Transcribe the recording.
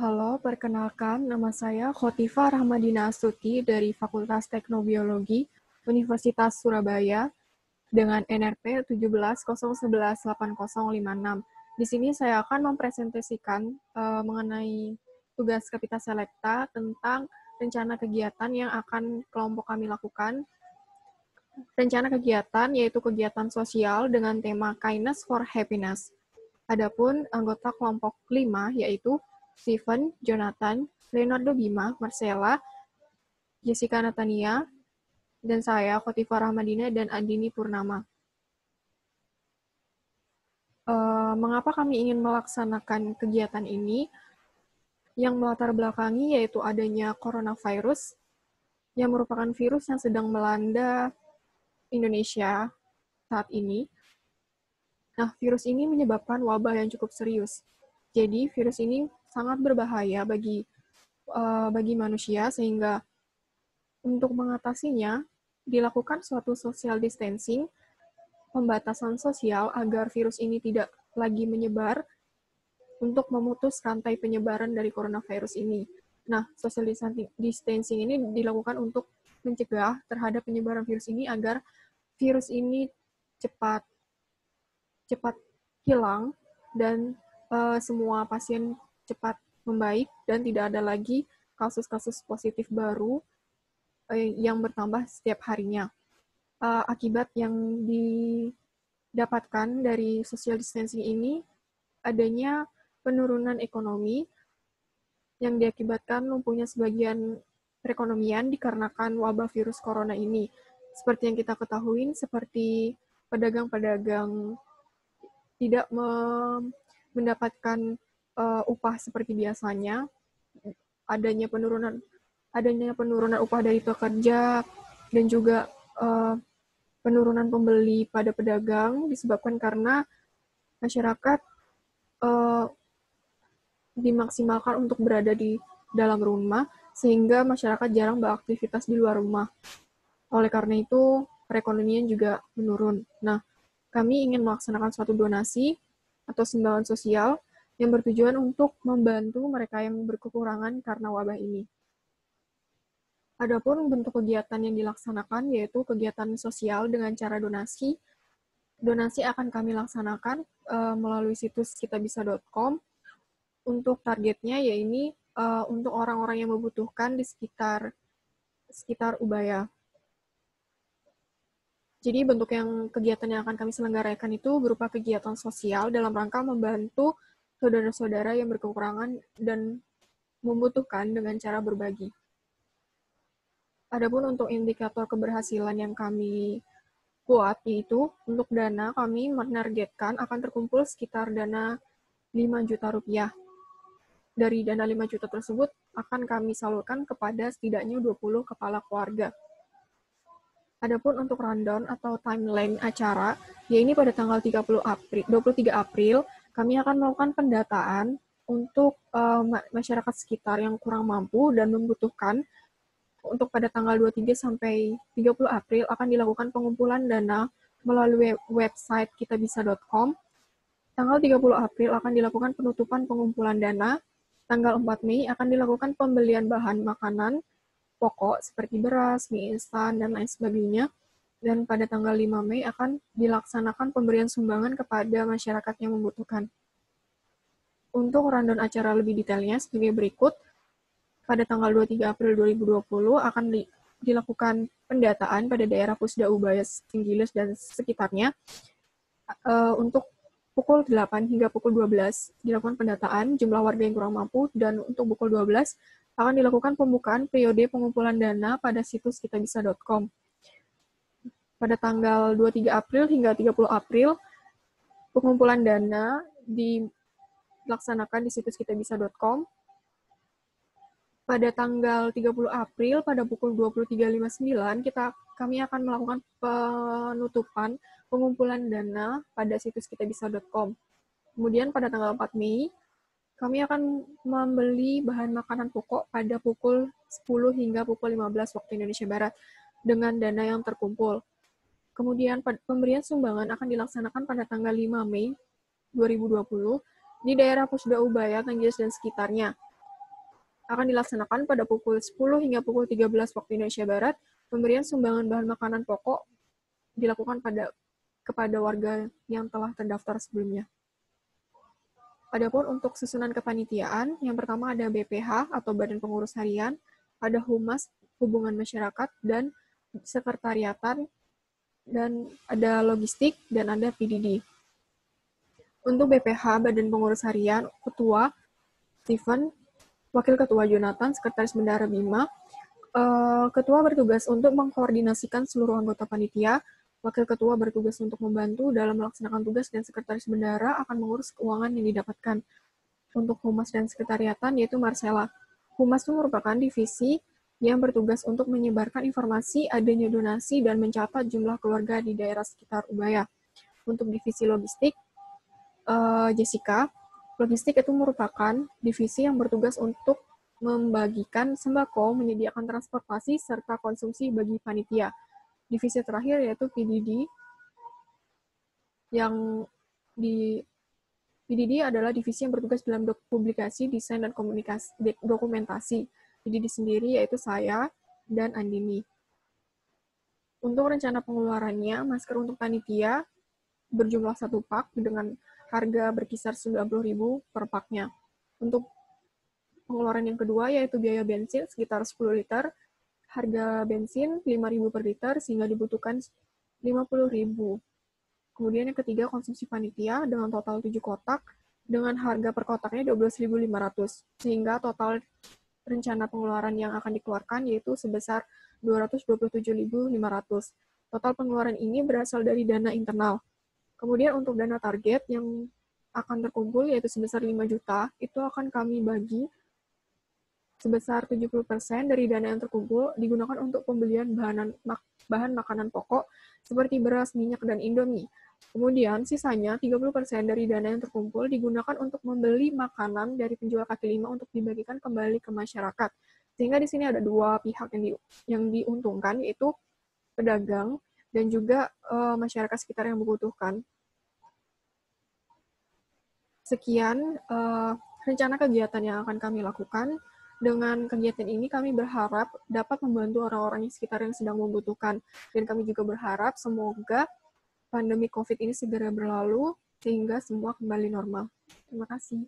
Halo, perkenalkan nama saya Khotifa Rahmadina Astuti dari Fakultas Teknobiologi Universitas Surabaya dengan NRP 1701180056. Di sini saya akan mempresentasikan mengenai tugas Kapita Selekta tentang rencana kegiatan yang akan kelompok kami lakukan. Rencana kegiatan yaitu kegiatan sosial dengan tema Kindness for Happiness. Adapun anggota kelompok 5 yaitu Steven, Jonathan, Leonardo Bima, Marcella, Jessica Natania, dan saya, Khotifa Rahmadina dan Andini Purnama. Mengapa kami ingin melaksanakan kegiatan ini? Yang melatar belakangi yaitu adanya coronavirus, yang merupakan virus yang sedang melanda Indonesia saat ini. Nah, virus ini menyebabkan wabah yang cukup serius. Jadi, virus ini sangat berbahaya bagi manusia, sehingga untuk mengatasinya, dilakukan suatu social distancing, pembatasan sosial agar virus ini tidak lagi menyebar untuk memutus rantai penyebaran dari coronavirus ini. Nah, social distancing ini dilakukan untuk mencegah terhadap penyebaran virus ini agar virus ini cepat hilang dan semua pasien cepat membaik dan tidak ada lagi kasus-kasus positif baru yang bertambah setiap harinya. Akibat yang didapatkan dari social distancing ini adanya penurunan ekonomi yang diakibatkan lumpuhnya sebagian perekonomian dikarenakan wabah virus corona ini. Seperti yang kita ketahui, seperti pedagang-pedagang tidak mendapatkan upah seperti biasanya, adanya penurunan upah dari pekerja dan juga penurunan pembeli pada pedagang disebabkan karena masyarakat dimaksimalkan untuk berada di dalam rumah sehingga masyarakat jarang beraktivitas di luar rumah. Oleh karena itu, perekonomian juga menurun. Nah, kami ingin melaksanakan suatu donasi atau sumbangan sosial yang bertujuan untuk membantu mereka yang berkekurangan karena wabah ini. Adapun bentuk kegiatan yang dilaksanakan yaitu kegiatan sosial dengan cara donasi. Donasi akan kami laksanakan melalui situs kitabisa.com. Untuk targetnya yaitu untuk orang-orang yang membutuhkan di sekitar Ubaya. Jadi bentuk kegiatan yang akan kami selenggarakan itu berupa kegiatan sosial dalam rangka membantu saudara-saudara yang berkekurangan dan membutuhkan dengan cara berbagi. Adapun untuk indikator keberhasilan yang kami buat yaitu untuk dana kami menargetkan akan terkumpul sekitar dana 5 juta rupiah. Dari dana 5 juta tersebut akan kami salurkan kepada setidaknya 20 kepala keluarga. Adapun untuk rundown atau timeline acara, yaitu pada tanggal 23 April, kami akan melakukan pendataan untuk masyarakat sekitar yang kurang mampu dan membutuhkan. Untuk pada tanggal 23 sampai 30 April akan dilakukan pengumpulan dana melalui website kitabisa.com. Tanggal 30 April akan dilakukan penutupan pengumpulan dana. Tanggal 4 Mei akan dilakukan pembelian bahan makanan pokok seperti beras, mie instan, dan lain sebagainya. Dan pada tanggal 5 Mei akan dilaksanakan pemberian sumbangan kepada masyarakat yang membutuhkan. Untuk rundown acara lebih detailnya sebagai berikut, pada tanggal 23 April 2020 akan dilakukan pendataan pada daerah Pusda Ubaya, Singgilis, dan sekitarnya. Untuk pukul 8 hingga pukul 12 dilakukan pendataan jumlah warga yang kurang mampu, dan untuk pukul 12 akan dilakukan pembukaan periode pengumpulan dana pada situs kitabisa.com. Pada tanggal 23 April hingga 30 April, pengumpulan dana dilaksanakan di situs kitabisa.com. Pada tanggal 30 April pada pukul 23.59 kami akan melakukan penutupan pengumpulan dana pada situs kitabisa.com. Kemudian pada tanggal 4 Mei kami akan membeli bahan makanan pokok pada pukul 10 hingga pukul 15 waktu Indonesia Barat dengan dana yang terkumpul. Kemudian pemberian sumbangan akan dilaksanakan pada tanggal 5 Mei 2020 di daerah Pusda Ubaya, Tanggilis, dan sekitarnya. akan dilaksanakan pada pukul 10 hingga pukul 13 waktu Indonesia Barat. Pemberian sumbangan bahan makanan pokok dilakukan kepada warga yang telah terdaftar sebelumnya. Adapun untuk susunan kepanitiaan, yang pertama ada BPH atau Badan Pengurus Harian, ada Humas, Hubungan Masyarakat, dan Sekretariatan, dan ada Logistik, dan ada PDD. Untuk BPH, Badan Pengurus Harian, Ketua Stephen, Wakil Ketua Jonathan, Sekretaris Bendahara Bima. Ketua bertugas untuk mengkoordinasikan seluruh anggota panitia, Wakil Ketua bertugas untuk membantu dalam melaksanakan tugas, dan Sekretaris Bendahara akan mengurus keuangan yang didapatkan. Untuk Humas dan Sekretariatan, yaitu Marcella. Humas itu merupakan divisi yang bertugas untuk menyebarkan informasi adanya donasi dan mencatat jumlah keluarga di daerah sekitar Ubaya. Untuk divisi Logistik, Jessica. Logistik itu merupakan divisi yang bertugas untuk membagikan sembako, menyediakan transportasi, serta konsumsi bagi panitia. Divisi terakhir yaitu PDD, yang PDD adalah divisi yang bertugas dalam publikasi, desain, dan dokumentasi. PDD sendiri yaitu saya dan Andini. Untuk rencana pengeluarannya, masker untuk panitia berjumlah 1 pak dengan harga berkisar 90.000 per paknya. Untuk pengeluaran yang kedua yaitu biaya bensin sekitar 10 liter, harga bensin 5.000 per liter sehingga dibutuhkan 50.000. Kemudian yang ketiga konsumsi panitia dengan total 7 kotak dengan harga per kotaknya 12.500 sehingga total rencana pengeluaran yang akan dikeluarkan yaitu sebesar 227.500. Total pengeluaran ini berasal dari dana internal. Kemudian untuk dana target yang akan terkumpul yaitu sebesar 5 juta, itu akan kami bagi sebesar 70% dari dana yang terkumpul digunakan untuk pembelian bahan makanan pokok seperti beras, minyak, dan Indomie. Kemudian sisanya 30% dari dana yang terkumpul digunakan untuk membeli makanan dari penjual kaki lima untuk dibagikan kembali ke masyarakat. Sehingga di sini ada dua pihak yang diuntungkan, yaitu pedagang dan juga masyarakat sekitar yang membutuhkan. Sekian rencana kegiatan yang akan kami lakukan. Dengan kegiatan ini kami berharap dapat membantu orang-orang di sekitar yang sedang membutuhkan. Dan kami juga berharap semoga pandemi COVID ini segera berlalu sehingga semua kembali normal. Terima kasih.